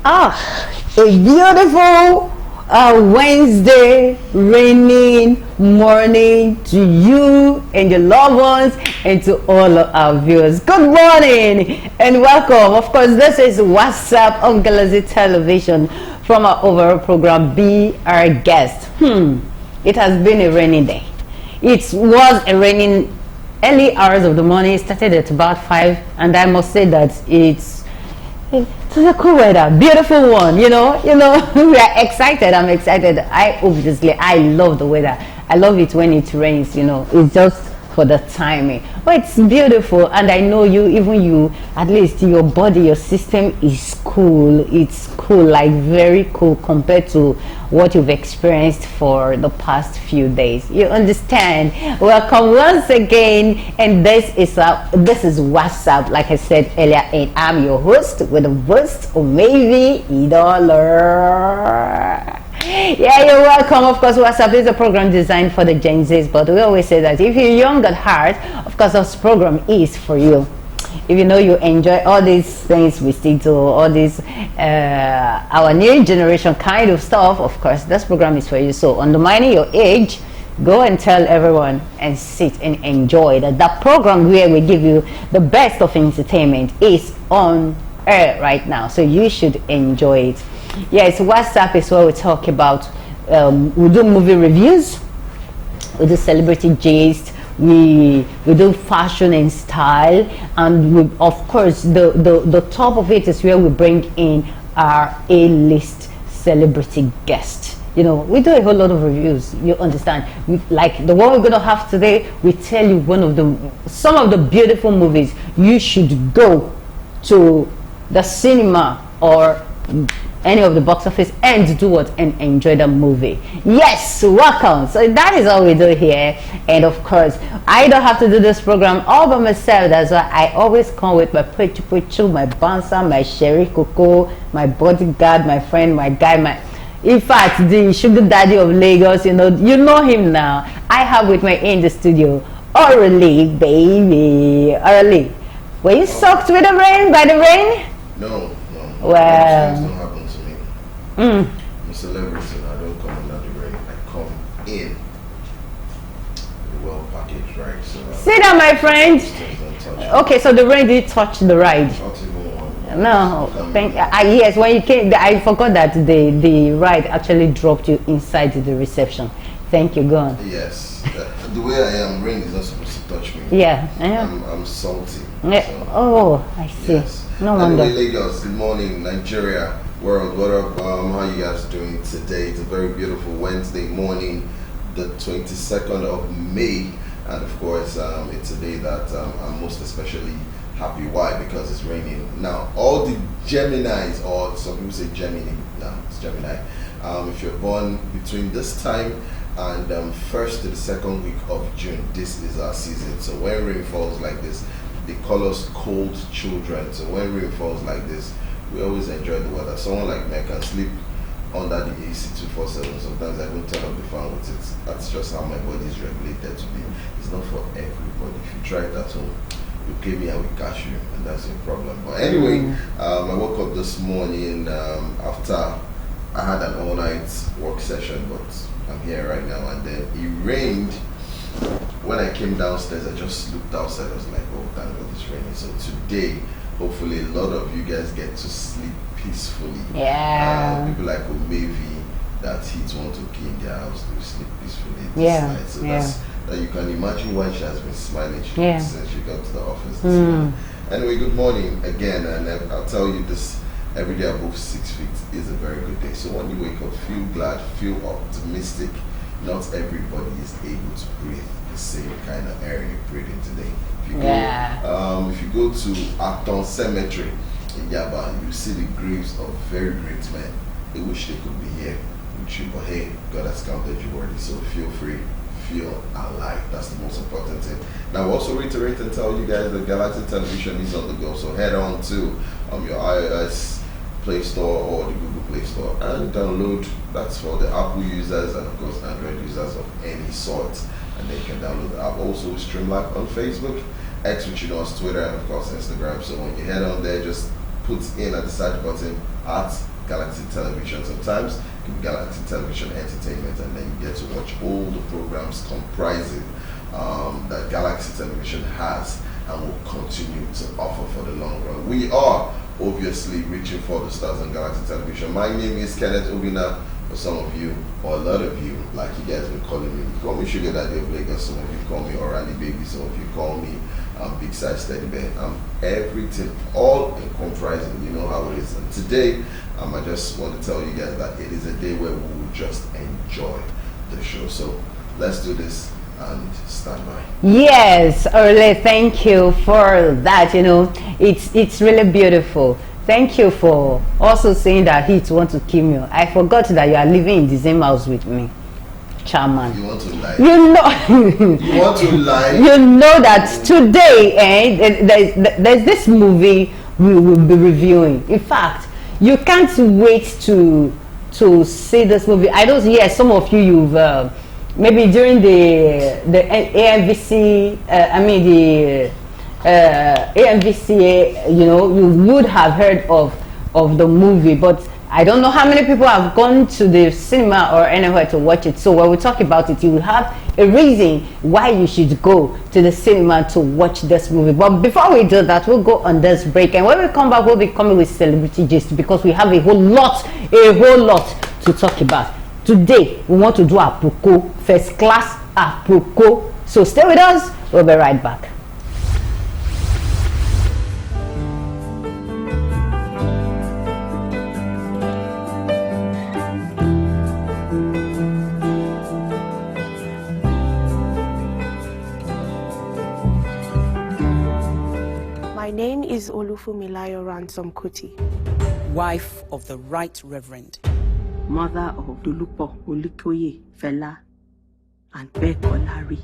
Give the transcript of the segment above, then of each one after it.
Ah, a beautiful Wednesday raining morning to you and your loved ones and to all of our viewers. Good morning and welcome. Of course, this is Whatzup on Galaxy Television from our overall program, Be Our Guest. It has been a rainy day. It was a raining early hours of the morning. It started at about 5, and I must say that it's a cool weather, beautiful one. You know, we are excited. I'm excited. I love the weather. I love it when it rains. It's just for the timing. But it's beautiful, and I know you, at least your body, your system is cool. It's cool, like very cool compared to what you've experienced for the past few days. You understand? Welcome once again, and this is Whatzup, like I said earlier, and I'm your host with a host, or maybe Idoler. Yeah, you're welcome. Of course, Whatzup is a program designed for the Gen Zs, but we always say that if you're young at heart, of course, this program is for you. If you enjoy all these things we stick to, all this our new generation kind of stuff, of course, this program is for you. So, undermining your age, go and tell everyone and sit and enjoy that program where we give you the best of entertainment is on air right now. So you should enjoy it. Yes, Whatzup is where we talk about, we do movie reviews, we do celebrity gist, we do fashion and style, and of course the top of it is where we bring in our A-list celebrity guest. We do a whole lot of reviews. You understand? Like the one we're gonna have today, we tell you some of the beautiful movies you should go to the cinema or any of the box office and do what and enjoy the movie. Yes, welcome. So that is all we do here, and of course I don't have to do this program all by myself. That's why I always come with my puchu, my bouncer, my sherry cocoa, my bodyguard, my friend, my guy, in fact, the sugar daddy of Lagos. You know him now. I have with me in the studio Orally, baby. Orally, were you soaked with the rain, by the rain? No. Well, things don't happen to me. I'm a celebrity and I don't come under the rain. I come in the well packaged, right? So sit down, my friend. Okay, so the rain did touch the ride. No, yes, when you came, I forgot that the ride actually dropped you inside the reception. Thank you, go on. Yes, the way I am, rain is not supposed to touch me. Yeah, I'm salty. Yeah. So, oh, I see. Yes. No wonder. Anyway, Lagos, good morning, Nigeria, world, what up? How you guys doing today? It's a very beautiful Wednesday morning, the 22nd of May, and of course, it's a day that I'm most especially happy. Why? Because it's raining. Now, all the Geminis, or some people say Gemini, no, it's Gemini. If you're born between this time and first to the second week of June, this is our season. So when rain falls like this, they call us cold children. So when rain falls like this, we always enjoy the weather. Someone like me can sleep under the AC 247. Sometimes I don't turn up the fan with it. That's just how my body is regulated to be. It's not for everybody. If you try it at home, you pay me and we cash you, and that's your problem. But anyway, I woke up this morning after I had an all-night work session, but I'm here right now, and then it rained. When I came downstairs, I just looked outside. I was like, oh, thank God it's raining. So today, hopefully, a lot of you guys get to sleep peacefully. Yeah. People like maybe that heat want to key in their house to sleep peacefully this night. So that's that you can imagine why she has been smiling since she got to the office this morning. Anyway, good morning again, and I'll tell you this. Every day above 6 feet is a very good day. So when you wake up, feel glad, feel optimistic. Not everybody is able to breathe the same kind of air you breathe in today. If you go to Acton Cemetery in Yaba, you see the graves of very great men. They wish they could be here with you, but hey, God has counted you worthy. So feel free, feel alive. That's the most important thing. Now, also reiterate and tell you guys that Galaxy Television is on the go. So head on to your iOS Play Store or the Google Play Store and download. That's for the Apple users and of course Android users of any sort, and they can download the app. Also we stream live on Facebook, X, which you know as Twitter, and of course Instagram. So when you head on there, just put in at the search button at Galaxy Television. Sometimes it can be Galaxy Television Entertainment, and then you get to watch all the programs comprising that Galaxy Television has and will continue to offer for the long run. We are obviously reaching for the stars on Galaxy Television. My name is Kenneth Obina. For some of you, or a lot of you, like you guys been calling me, you call me Sugar Daddy of Lagos, some of you call me O'Reilly Baby, some of you call me Big Size Teddy Bear. Everything, all comprising, you know how it is. And today, I just want to tell you guys that it is a day where we will just enjoy the show. So let's do this and stand by. Yes, Orle, thank you for that. You know, it's really beautiful. Thank you for also saying that he want to kill me. I forgot that you are living in the same house with me. Chairman. You want to lie? You know. You want to lie? You know that today, there's this movie we will be reviewing. In fact, you can't wait to see this movie. I know, yes, some of you've maybe during the AMVC, AMVCA, you know, you would have heard of the movie, but I don't know how many people have gone to the cinema or anywhere to watch it. So when we talk about it, you will have a reason why you should go to the cinema to watch this movie. But before we do that, we'll go on this break, and when we come back, we'll be coming with celebrity gist, because we have a whole lot to talk about. Today we want to do Apoko, first class Apoko. So stay with us, we'll be right back. My name is Funmilayo Ransome Kuti, wife of the Right Reverend, mother of Dulupo Olikoye Fela and Bekolari.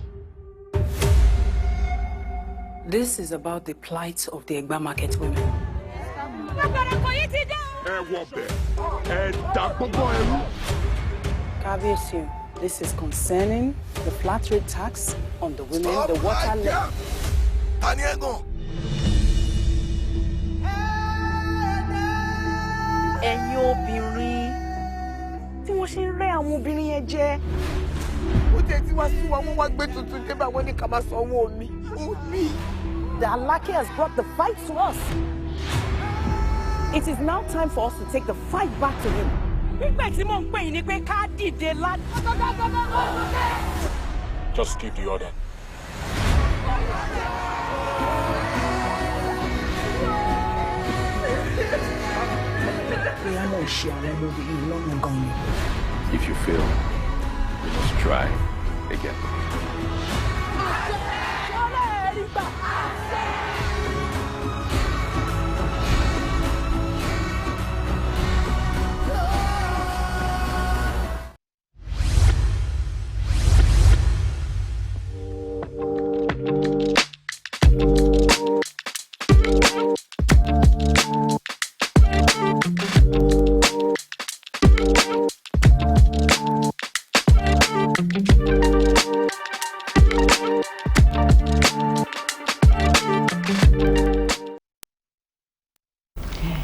This is about the plight of the Egba market women. This is concerning the flat rate tax on the women, the water level. Ẹ̀yin obìnrin tí wọ́n ṣe ń rẹ́ àwọn obìnrin yẹn jẹ. Ó tẹ̀ tí wá sí wọn, wọ́n wá gbé tuntun dé bá wọn ní ká máa sanwó omi. Omi. The Alake has brought the fight to us. It is now time for us to take the fight back to him. Nígbà tí mò ń pè yín ni pé ká dìde láti. Just give the order. If you fail, you must try again.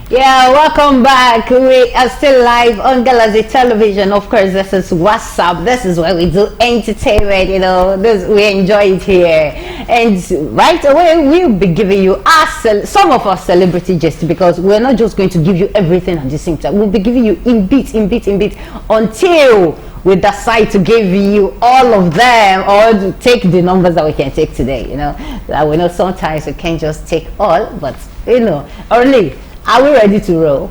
Yeah, welcome back. We are still live on Galaxy Television. Of course, this is Whatzup. This is where we do entertainment, you know. We enjoy it here. And right away, we'll be giving you some of our celebrity gist, because we're not just going to give you everything at the same time. We'll be giving you in bit, until we decide to give you all of them, or to take the numbers that we can take today, you know. That we know sometimes we can't just take all, but, you know, only. Are we ready to roll?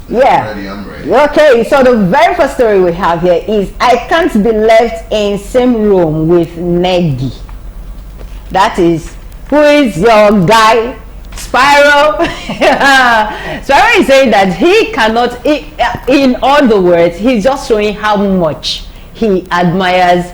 Yeah. I'm ready. Okay, so the very first story we have here is I can't be left in same room with Negi. That is, who is your guy? Spyro. Spyro is saying that he cannot, in other words, he's just showing how much he admires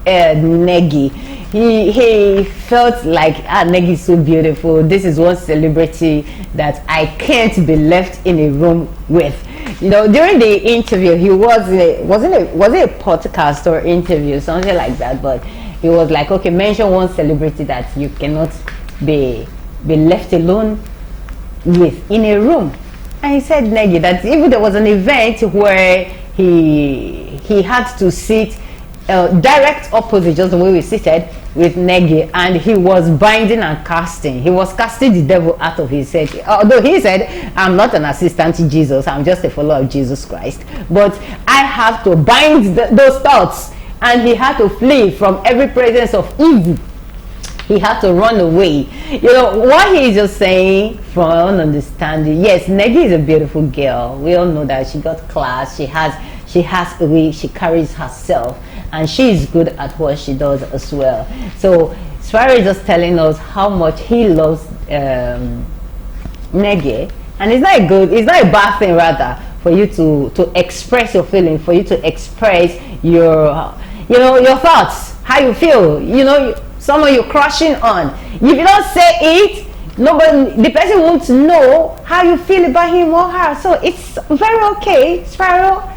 Negi. He felt like Negi is so beautiful. This is one celebrity that I can't be left in a room with. You know, during the interview, he was it a podcast or interview, something like that, but he was like, okay, mention one celebrity that you cannot be left alone with in a room. And he said Negi that even there was an event where he had to sit direct opposite, just the way we seated, with Negi, and he was binding and casting. He was casting the devil out of his head. Although he said, I'm not an assistant to Jesus, I'm just a follower of Jesus Christ. But I have to bind those thoughts. And he had to flee from every presence of evil. He had to run away. You know, what he's just saying, from my own understanding, yes, Negi is a beautiful girl. We all know that. She got class. She has a way she carries herself. And she is good at what she does as well. So Spyro is just telling us how much he loves Negi. And it's not a bad thing, rather, for you to express your feeling, for you to express your thoughts, how you feel, someone you're crushing on. If you don't say it, the person won't know how you feel about him or her. So it's very okay, Spyro.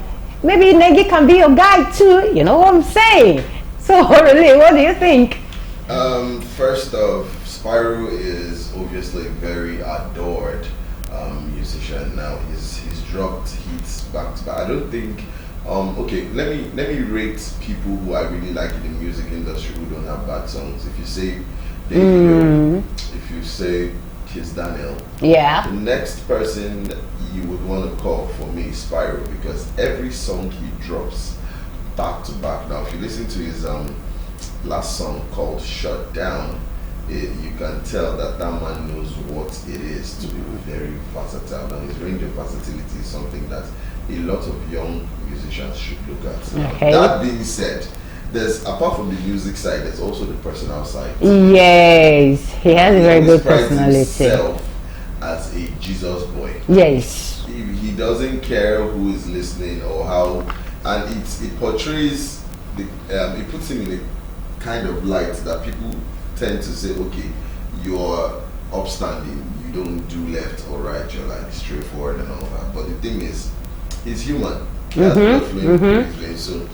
Maybe Negi can be your guy too. You know what I'm saying? So really, what do you think? First off, Spyro is obviously a very adored musician. Now he's dropped hits back to back. I don't think. Okay, let me rate people who I really like in the music industry who don't have bad songs. If you say Davido, if you say Kiss Daniel, yeah, the next person you would want to call for me is Spyro, because every song he drops back to back. Now, if you listen to his last song called "Shut Down," you can tell that man knows what it is to be very versatile. Now, his range of versatility is something that a lot of young musicians should look at. Okay. That being said, apart from the music side, there's also the personal side. Yes, he has a very good prides personality. Himself as a Jesus boy. Yes. He doesn't care who is listening or how, and it portrays it puts him in a kind of light that people tend to say, okay, you're upstanding, you don't do left or right, you're like straightforward and all that. But the thing is, he's human. He has blood flowing through his veins. So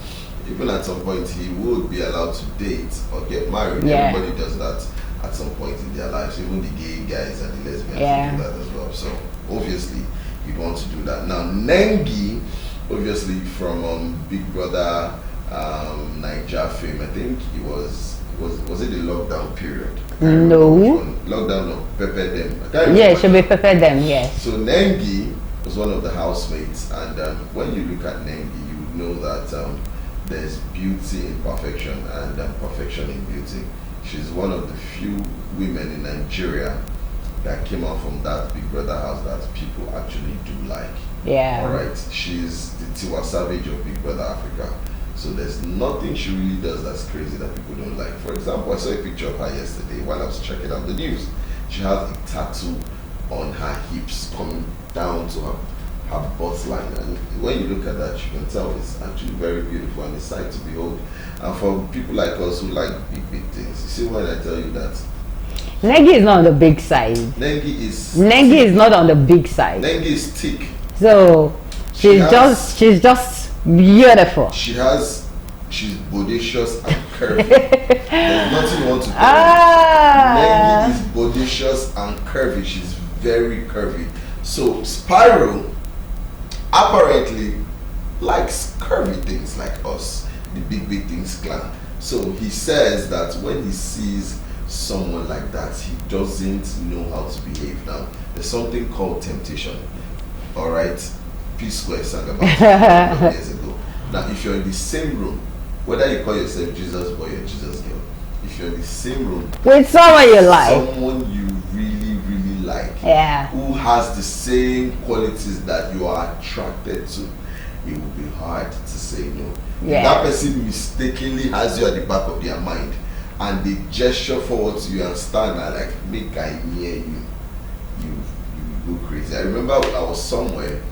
even at some point he would be allowed to date or get married. Yeah. Everybody does that at some point in their lives. Even the gay guys and the lesbians do that as well. So obviously you'd want to do that. Now Nengi, obviously from Big Brother Naija fame, I think it was it the lockdown period? No. Lockdown or Pepper Them. Yeah, it should be Pepper Them, yes. So Nengi was one of the housemates, and when you look at Nengi, you know that there's beauty in perfection and perfection in beauty. She's one of the few women in Nigeria that came out from that Big Brother house that people actually do like. Yeah. Alright, she's the Tiwa Savage of Big Brother Africa. So there's nothing she really does that's crazy that people don't like. For example, I saw a picture of her yesterday while I was checking out the news. She has a tattoo on her hips coming down to her butt line, and when you look at that, you can tell it's actually very beautiful and a sight to behold. And for people like us who like big things, you see when I tell you that Nengi is not on the big side. Nengi is not on the big side. Nengi is thick. So she's just beautiful. She's bodacious and curvy. There's nothing you want to do. Nengi is bodacious and curvy. She's very curvy. So Spyro apparently likes curvy things like us, the big things clan. So he says that when he sees someone like that, he doesn't know how to behave. Now, there's something called temptation. Alright? P-Square sang about it a few years ago. Now, if you're in the same room, whether you call yourself Jesus boy or Jesus girl, if you're in the same room with someone you like, someone you really like, who has the same qualities that you are attracted to, it will be hard to say no. If that person mistakenly has you at the back of their mind and they gesture forward to you and stand there like, make I near you, you go crazy. I remember I was somewhere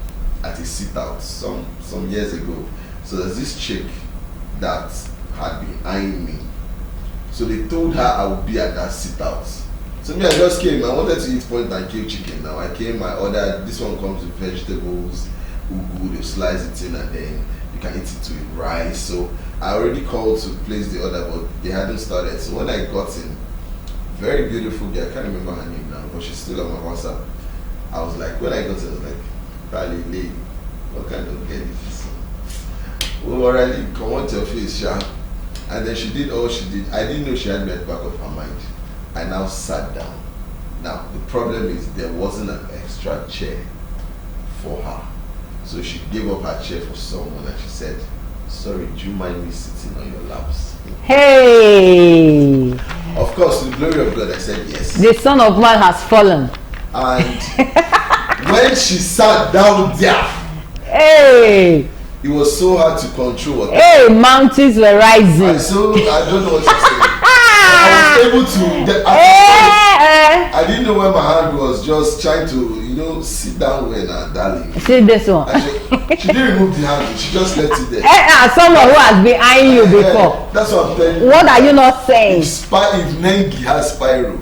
at a sit out some years ago. So there's this chick that had been eyeing me. So they told her I would be at that sit out. So me, I just came. I wanted to eat point and kill chicken. Now I came, I ordered, this one comes with vegetables, ugu, they slice it in, and then you can eat it with rice. So I already called to place the order, but they hadn't started. So when I got in, very beautiful girl, I can't remember her name now, but she's still on my WhatsApp. I was like, when I got in, I was like, Balile. What kind of girl is this? We already come on your face, Sha. And then she did all she did. I didn't know she had me at the back of her mind. I now sat down. Now, the problem is there wasn't an extra chair for her. So she gave up her chair for someone and she said, sorry, do you mind me sitting on your laps? Hey! Of course, to the glory of God, I said yes. The Son of Man has fallen. And when she sat down there, hey! It was so hard to control. Hey, mountains were rising. I don't know what to say. I was able to. I didn't know where my hand was. Just trying to, sit down when darling. See this one. She didn't remove the hand. She just left it there. Someone who has been eyeing you before. That's what I'm telling you. What are you not saying? If Nengi has Spyro.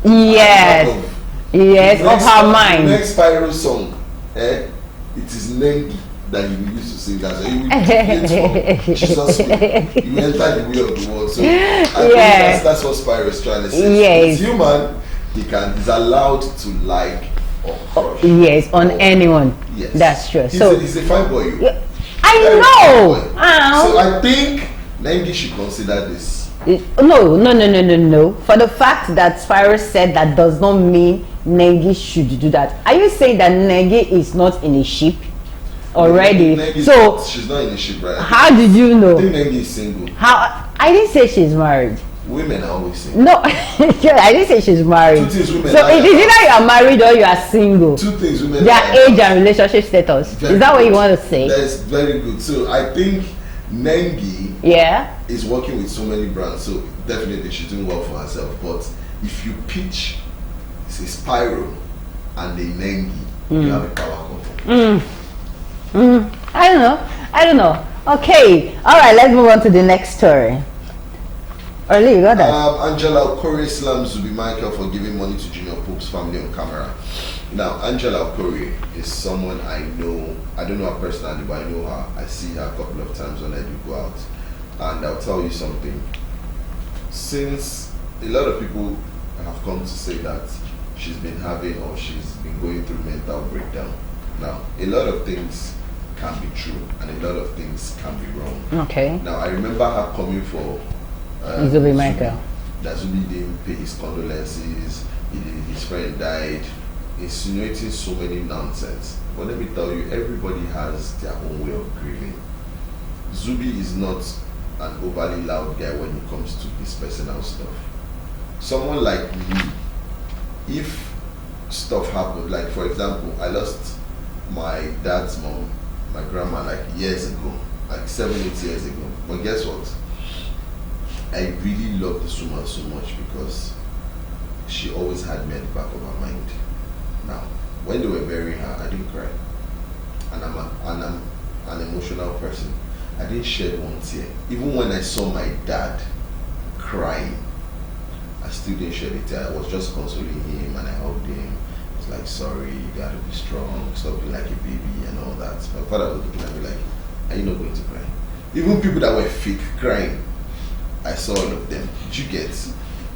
Yes. Yes, of her mind. The next Spyro song, it is Nengi that you will use to sing that. So you will Jesus. You enter the way of the world. So I think that's what Spyro is trying to say. Yes. He's human. He's allowed to like or crush. Yes, on anyone. Yes. That's true. He's a fine boy. I know. So I think Nengi should consider this. No. For the fact that Spyro said that does not mean Nengi should do that. Are you saying that Nengi is not in a ship already? So she's not in a ship, right? How did you know? I think Nengi is single. I didn't say she's married. Women are always single. No, I didn't say she's married. Two things women. So it is either you are married or you are single. Two things women. Their age and relationship status. Is that what you want to say? That's very good. So I think Nengi is working with so many brands, so definitely she's doing well for herself. But if you pitch say Spyro and a Nengi, you have a power couple. I don't know. Okay, all right, let's move on to the next story. Early, you got that? Angela Okori slams Zubi Michael for giving money to Junior Pope's family on camera. Now, Angela Okori is someone I know. I don't know her personally, but I know her. I see her a couple of times when I do go out. And I'll tell you something. Since a lot of people have come to say that she's been having or she's been going through mental breakdown. Now, a lot of things can be true and a lot of things can be wrong. Okay. Now, I remember her coming for Zubi Michael. That Zubi didn't pay his condolences, his friend died, insinuating so many nonsense. But let me tell you, everybody has their own way of grieving. Zubi is not an overly loud guy when it comes to his personal stuff. Someone like me, if stuff happened, like for example, I lost my dad's mom, my grandma, like years ago, like 7-8 years ago. But guess what? I really love this woman so much because she always had me at the back of her mind. Now, when they were burying her, I didn't cry. And I'm an emotional person. I didn't shed one tear. Even when I saw my dad crying, I still didn't shed a tear. I was just consoling him and I hugged him. I was like, sorry, you gotta be strong, stop being like a baby and all that. My father was looking at me like, are you not going to cry? Even people that were fake crying, I saw all of them. Did you get?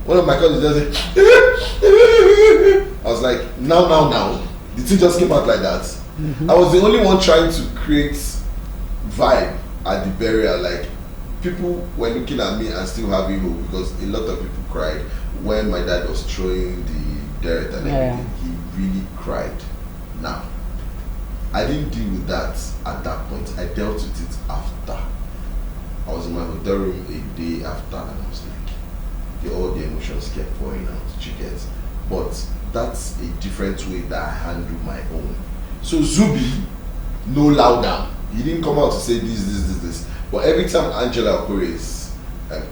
One of my cousins just said, I was like, now. The thing just came out like that. I was the only one trying to create vibe at the burial. Like, people were looking at me and still having hope because a lot of people cried when my dad was throwing the dirt and everything. He really cried. Now, I didn't deal with that at that point. I dealt with it after. I was in my hotel room a day after and I was like, all the emotions kept pouring out, you get? But that's a different way that I handle my own. So Zubi, no loud down. He didn't come out to say this. But every time Angela Okori is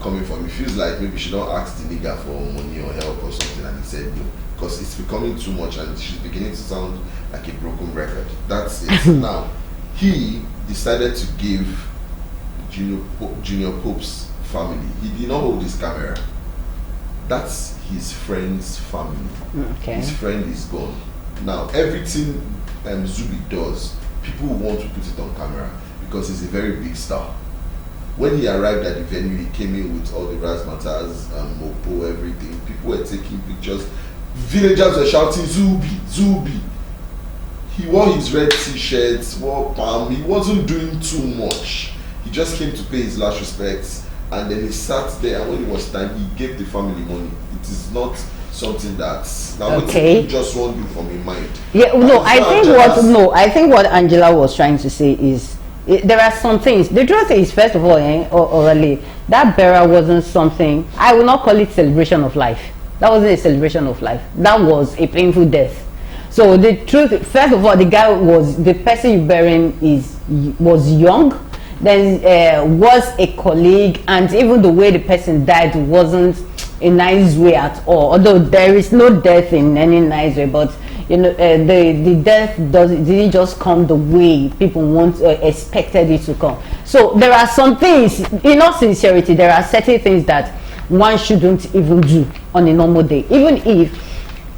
coming for me, feels like maybe she don't ask the nigga for money or help or something, and he said no. Because it's becoming too much and she's beginning to sound like a broken record. That's it. Now, he decided to give Junior Pope's family. He did not hold his camera. That's his friend's family. Okay. His friend is gone. Now, everything Zubi does, people want to put it on camera because he's a very big star. When he arrived at the venue, he came in with all the razzmatazz, mopo, everything. People were taking pictures. Villagers were shouting, Zubi, Zubi. he wore his red t-shirts, wore palm. He wasn't doing too much. He just came to pay his last respects, and then he sat there, and when it was time, he gave the family money. It is not something that's okay. Just won't do from your mind. Yeah, no, I think what Angela was trying to say is there are some things. The truth is, first of all, orally, that burial wasn't something. I will not call it celebration of life. That wasn't a celebration of life. That was a painful death. So the truth, first of all, the person you burying was young. Then was a colleague, and even the way the person died wasn't a nice way at all. Although there is no death in any nice way, but you know, the death didn't just come the way people expected it to come. So there are some things, in all sincerity, there are certain things that one shouldn't even do on a normal day. Even if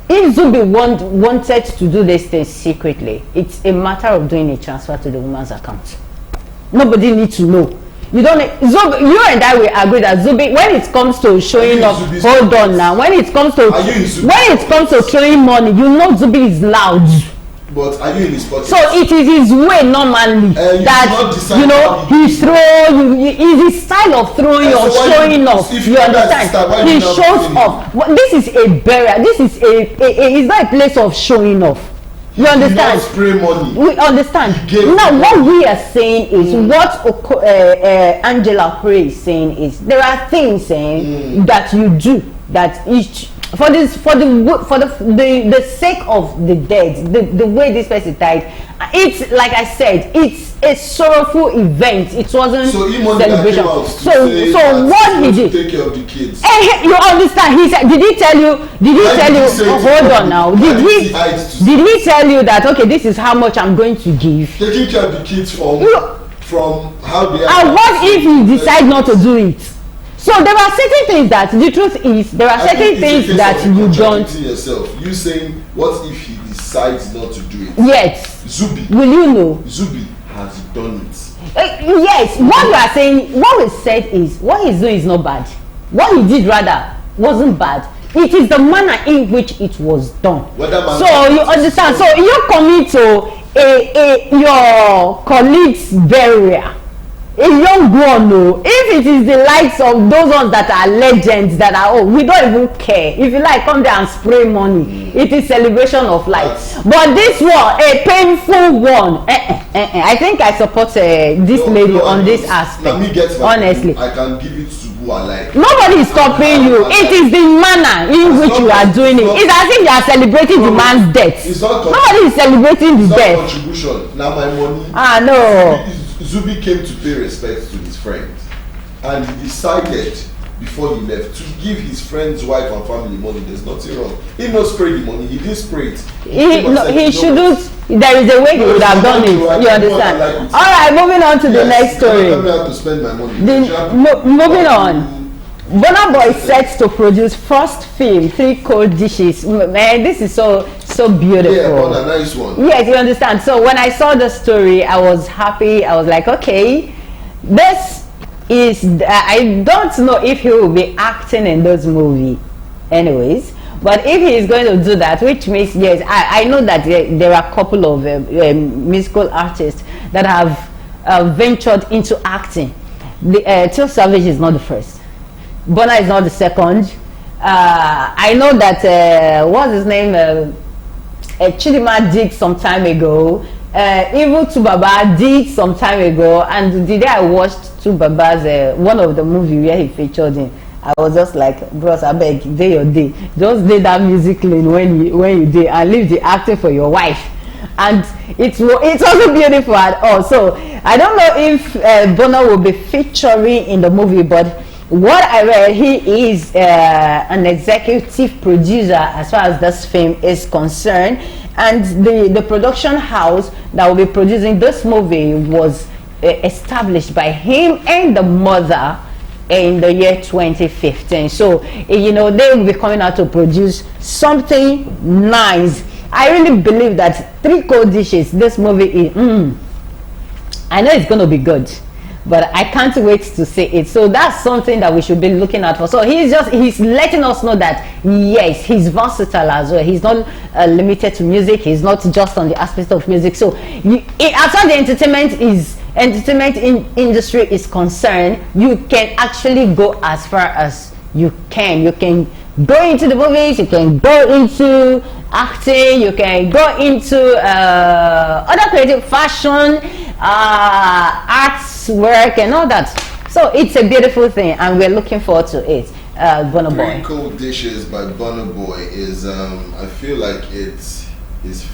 Zubi wanted to do this thing secretly, it's a matter of doing a transfer to the woman's account. Nobody needs to know. You don't. Zubi, you and I will agree that Zubi, when it comes to showing off, hold on now. When it comes to throwing money, you know Zubi is loud. But are you in his pocket? So it is his way normally that you know he throw. Is his style of throwing or showing off. You understand? He shows off. Well, this is a burial. This is it's not a place of showing off. You understand? Spray money. We understand. Now what we are saying is what Angela Prey is saying is there are things that you do that for the sake of the dead, the way this person died. It's like I said, it's a sorrowful event. It wasn't celebration. So what he did? Take care of the kids. You understand? He said, did he tell you? Hold on now. Did he tell you that okay, this is how much I'm going to give? Taking care of the kids from how they are. And what if he decide not to do it? So there are certain things that the truth is there are certain things that you don't. Yourself. You saying what if he decides not to do it? Yes. Zubi. Will you know? Zubi has done it. Yes. What we are saying, what we said is what he's doing is not bad. What he did rather wasn't bad. It is the manner in which it was done. So you understand. So you coming to your colleague's burial. A young one, no. If it is the likes of those ones that are legends, that are we don't even care. If you like, come there and spray money. It is celebration of life. But this one, a painful one. I think I support this lady on this aspect. Honestly, I can give it to who I like. Nobody is stopping you. It is the manner in which you are doing it. It's as if you are celebrating the man's death. Nobody is celebrating the death. Contribution. Now my money. No. Zubi came to pay respect to his friend, and he decided before he left to give his friend's wife and family money. There's nothing wrong. He not spray the money. He didn't spray it. He shouldn't. There is a way he would have done it. You understand? All right, moving on to the next story. Tell me how to spend my money. Moving on. Burna Boy sets to produce first film 3 cold dishes. Man, this is so beautiful. Yeah, a nice one. Yes, you understand. So when I saw the story, I was happy. I was like, okay, this is. I don't know if he will be acting in this movie, anyways. But if he is going to do that, which means yes, I know that there are a couple of musical artists that have ventured into acting. Till Savage is not the first. Burna is not the second. I know that what's his name? Chidima did some time ago. Even Tubaba did some time ago. And the day I watched Tubaba's one of the movie where he featured in, I was just like, bros, I beg, day your day. Just do that music lane when you did, and leave the acting for your wife. And it's also beautiful at all. So I don't know if Burna will be featuring in the movie, but what I read, he is an executive producer as far as this film is concerned, and the production house that will be producing this movie was established by him and the mother in the year 2015. So you know, they will be coming out to produce something nice. I really believe that 3 cold dishes, this movie is I know it's going to be good. but I can't wait to see it. So that's something that we should be looking out for. So he's letting us know that yes, he's versatile as well. He's not limited to music. He's not just on the aspect of music. So as far as the entertainment industry is concerned, you can actually go as far as you can. You can go into the movies, you can go into acting, you can go into other creative fashion, arts work and all that. So it's a beautiful thing and we're looking forward to it. Burna Boy. Three Cold Dishes by Burna Boy is I feel like it's his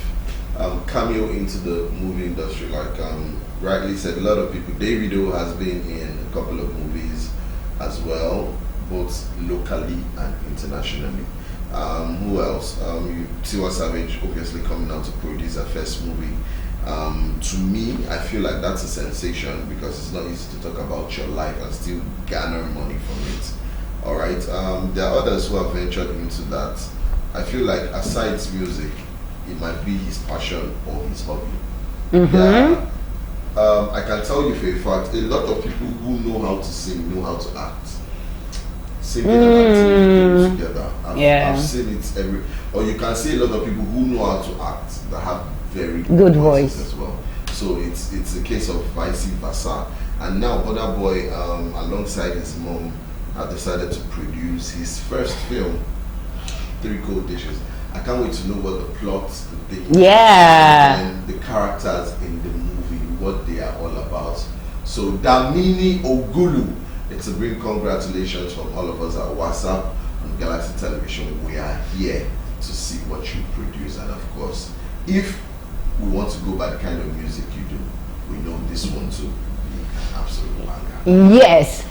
cameo into the movie industry. Like rightly said, a lot of people, Davido has been in a couple of movies as well, both locally and internationally. Who else? Tiwa Savage obviously coming out to produce her first movie. To me, I feel like that's a sensation because it's not easy to talk about your life and still garner money from it. Alright, there are others who have ventured into that. I feel like aside music, it might be his passion or his hobby. Yeah. I can tell you for a fact, a lot of people who know how to sing know how to act. Singing and acting together. I've seen it or you can see a lot of people who know how to act that have very good voice as well. So it's a case of vice versa. And now Burna Boy, alongside his mom, have decided to produce his first film, Three Cold Dishes. I can't wait to know what the plot, the thing, and the characters in the movie, what they are all about. So Damini Ogulu, it's a big congratulations from all of us at Whatzup on Galaxy Television. We are here to see what you produce, and of course, if we want to go by the kind of music you do, we know this one to be an absolute banger. Yes,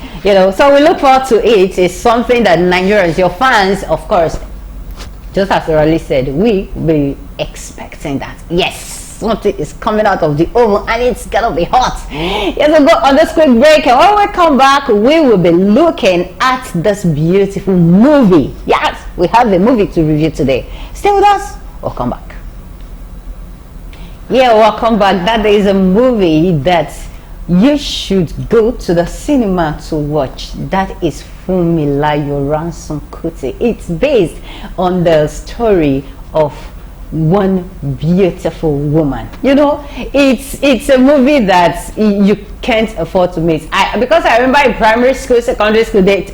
so we look forward to it. It's something that Nigerians, your fans, of course, just as Raleigh said, we will be expecting that. Yes, something is coming out of the oven and it's gonna be hot. Yes, we'll go on this quick break, and when we come back, we will be looking at this beautiful movie. Yes, we have a movie to review today. Stay with us. We'll come back. Yeah, welcome back. That is a movie that you should go to the cinema to watch. That is Funmilayo, Ransome Kuti. It's based on the story of one beautiful woman. It's a movie that you can't afford to miss. Because I remember in primary school, secondary school, they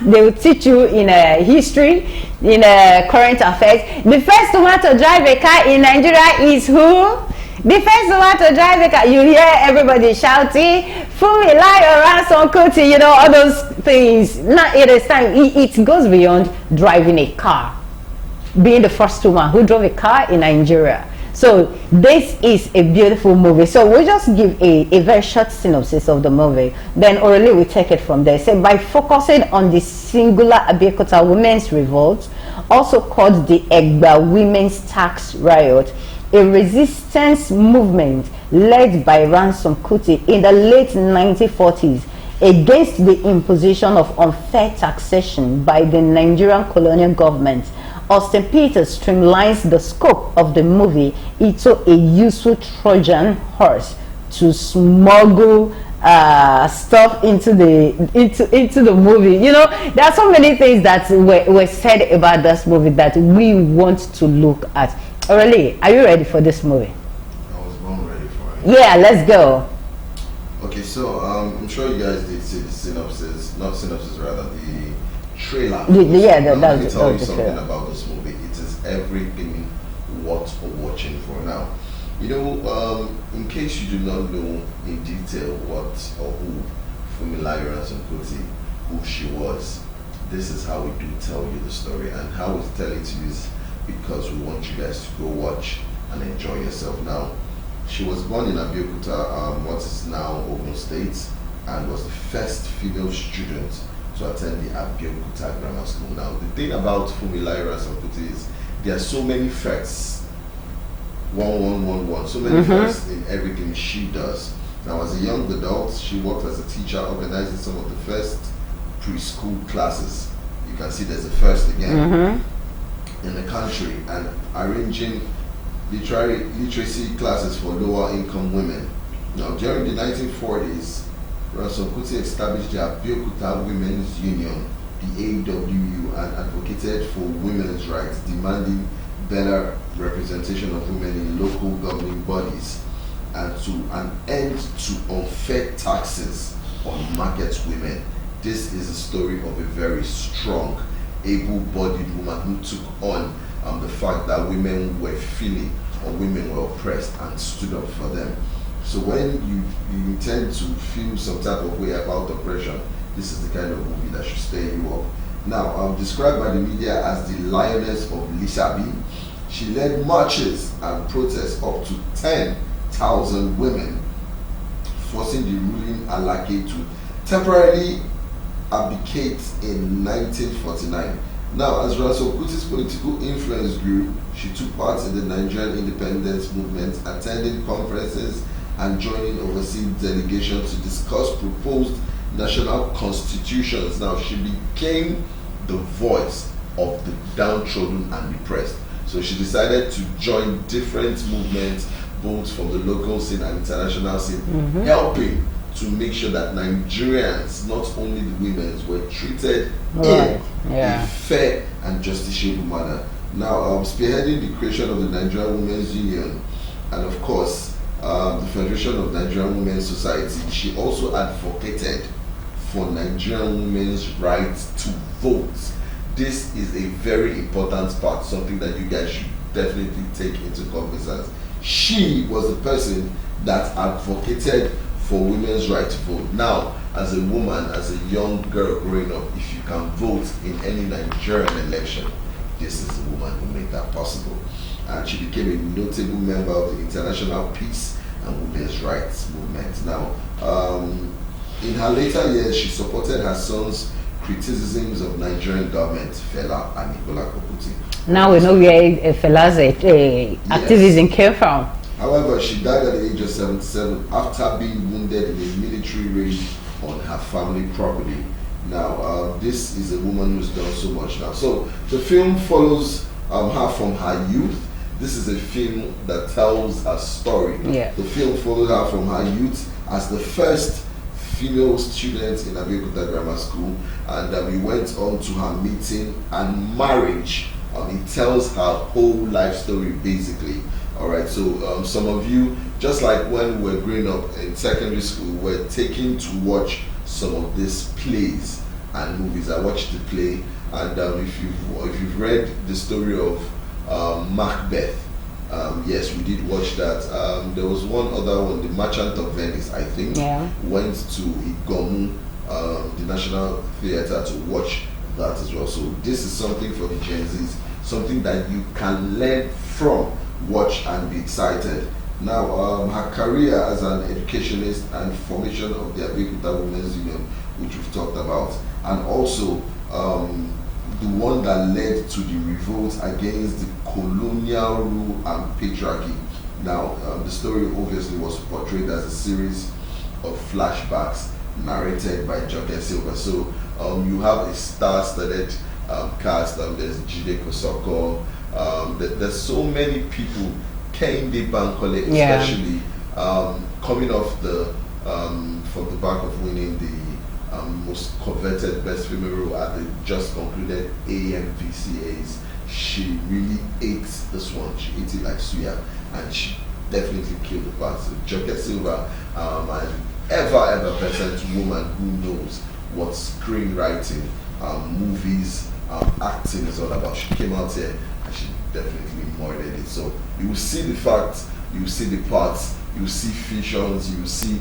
will teach you in history, in current affairs. The first woman to drive a car in Nigeria is who? The first woman to drive a car. You hear everybody shouting, Funmilayo, Ransome Kuti, all those things. Now it is time. It goes beyond driving a car. Being the first woman who drove a car in Nigeria. So this is a beautiful movie. So we'll just give a very short synopsis of the movie. Then orally we take it from there. So by focusing on the singular Abeokuta women's revolt, also called the Egba Women's Tax Riot, a resistance movement led by Ransome Kuti in the late 1940s against the imposition of unfair taxation by the Nigerian colonial government. Austin Peters streamlines the scope of the movie into a useful Trojan horse to smuggle stuff into the movie. There are so many things that were said about this movie that we want to look at. Aurelie, are you ready for this movie? I was born ready for it. Yeah, let's go. Okay, so I'm sure you guys did see the synopsis, not synopsis, rather the trailer. Let me tell you something about this movie. It is everything worth watching for now. In case you do not know in detail what or who Funmilayo Ransome Kuti, who she was, this is how we do tell you the story, and how we tell it to you is because we want you guys to go watch and enjoy yourself. Now, she was born in Abeokuta, what is now Ogun State, and was the first female student to attend the Abeokuta Grammar School. Now, the thing about Funmilayo Ransome Kuti is there are so many facts, 1111, so many facts in everything she does. Now, as a young adult, she worked as a teacher, organizing some of the first preschool classes. You can see there's a first again in the country, and arranging literacy classes for lower income women. Now, during the 1940s, Ransome Kuti established the Abeokuta Women's Union, the AWU, and advocated for women's rights, demanding better representation of women in local governing bodies and to an end to unfair taxes on market women. This is a story of a very strong, able-bodied woman who took on the fact that women were feeling or women were oppressed and stood up for them. So when you intend to feel some type of way about oppression, this is the kind of movie that should stir you up. Now, described by the media as the lioness of Lisabi, she led marches and protests up to 10,000 women, forcing the ruling Alake to temporarily abdicate in 1949. Now, as Ransome Kuti's political influence grew, she took part in the Nigerian independence movement, attending conferences and joining overseas delegations to discuss proposed national constitutions. Now, she became the voice of the downtrodden and depressed. So she decided to join different movements, both from the local scene and international scene, helping to make sure that Nigerians, not only the women, were treated in a fair and justiciable manner. Now, spearheading the creation of the Nigerian Women's Union and, of course, the Federation of Nigerian Women's Society, she also advocated for Nigerian women's rights to vote. This is a very important part, something that you guys should definitely take into cognizance. She was the person that advocated for women's right to vote. Now, as a woman, as a young girl growing up, if you can vote in any Nigerian election, this is the woman who made that possible. And she became a notable member of the International Peace and Women's Rights Movement. Now, in her later years, she supported her son's criticisms of Nigerian government, Fela and Kuti. Now we know where Fela's activism came from. However, she died at the age of 77 after being wounded in a military raid on her family property. Now, this is a woman who's done so much now. So the film follows her from her youth. This is a film that tells a story. Yeah. The film follows her from her youth as the first female student in Abeokuta Grammar School, and we went on to her meeting and marriage. It tells her whole life story basically. Alright, so some of you, just like when we were growing up in secondary school, were taken to watch some of these plays and movies. I watched the play, and if you've read the story of Macbeth, yes, we did watch that. There was one other one, The Merchant of Venice, I think. Yeah. Went to Igomu, the National Theatre, to watch that as well. So this is something for the Gen Zs, something that you can learn from, watch and be excited. Now, her career as an educationist and formation of the Abeokuta Women's Union, which we've talked about, and also the one that led to the revolt against the colonial rule and patriarchy. Now, the story obviously was portrayed as a series of flashbacks narrated by Joke Silva. So you have a star-studded cast. There's Jide Kosoko. There's so many people. Kehinde Bankole, especially, coming off the from the back of winning the most coveted best female role at the just concluded AMVCAs. She really ate this one. She ate it like suya, and she definitely killed the part. So Joke Silva, an ever present woman who knows what screenwriting, movies, acting is all about. She came out here and she definitely murdered it. So you will see the facts, you will see the parts, you will see fissions, you will see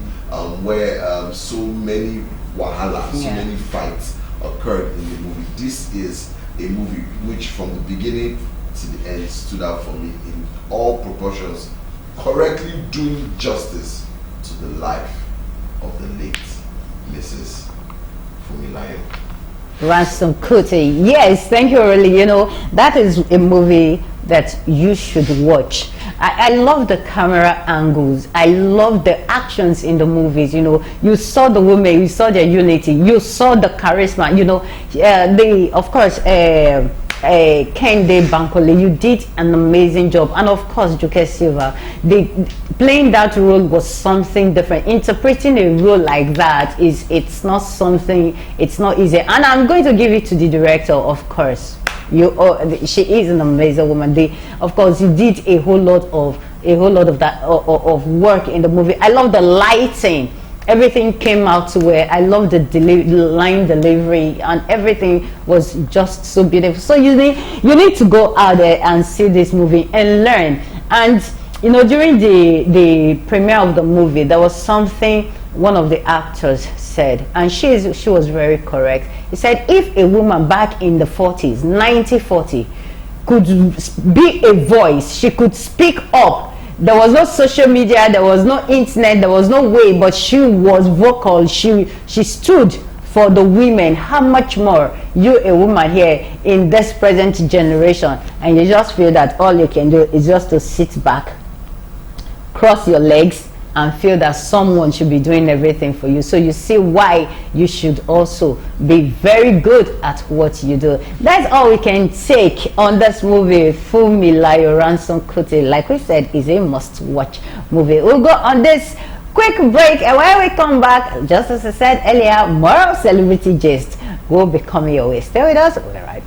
where so many wahala, so many fights occurred in the movie. This is a movie which from the beginning to the end stood out for me in all proportions, correctly doing justice to the life of the late Mrs. Funmilayo. Ransome Kuti. Yes, thank you, really. You know, that is a movie that you should watch. I love the camera angles. I love the actions in the movies. You know, you saw the women, you saw their unity, you saw the charisma. You know, of course, Kende Bankole, you did an amazing job, and of course Juke Silva. Playing that role was something different. Interpreting a role like that it's not easy, and I'm going to give it to the director, of course. She is an amazing woman. Of course, you did a whole lot of that of work in the movie. I love the lighting. Everything came out to where I love the line delivery, and everything was just so beautiful. So you need to go out there and see this movie and learn. And you know, during the premiere of the movie, there was something one of the actors said, and she was very correct. He said, if a woman back in the 40s, 1940, could be a voice, she could speak up. There was no social media, there was no internet, there was no way, but she was vocal. She stood for the women. How much more you, a woman here in this present generation, and you just feel that all you can do is just to sit back, cross your legs, and feel that someone should be doing everything for you. So you see why you should also be very good at what you do. That's all we can take on this movie, Funmilayo, Ransome, Kuti. Like we said, is a must-watch movie. We'll go on this quick break, and when we come back, just as I said earlier, more celebrity gist will be coming your way. Stay with us. We'll be right back.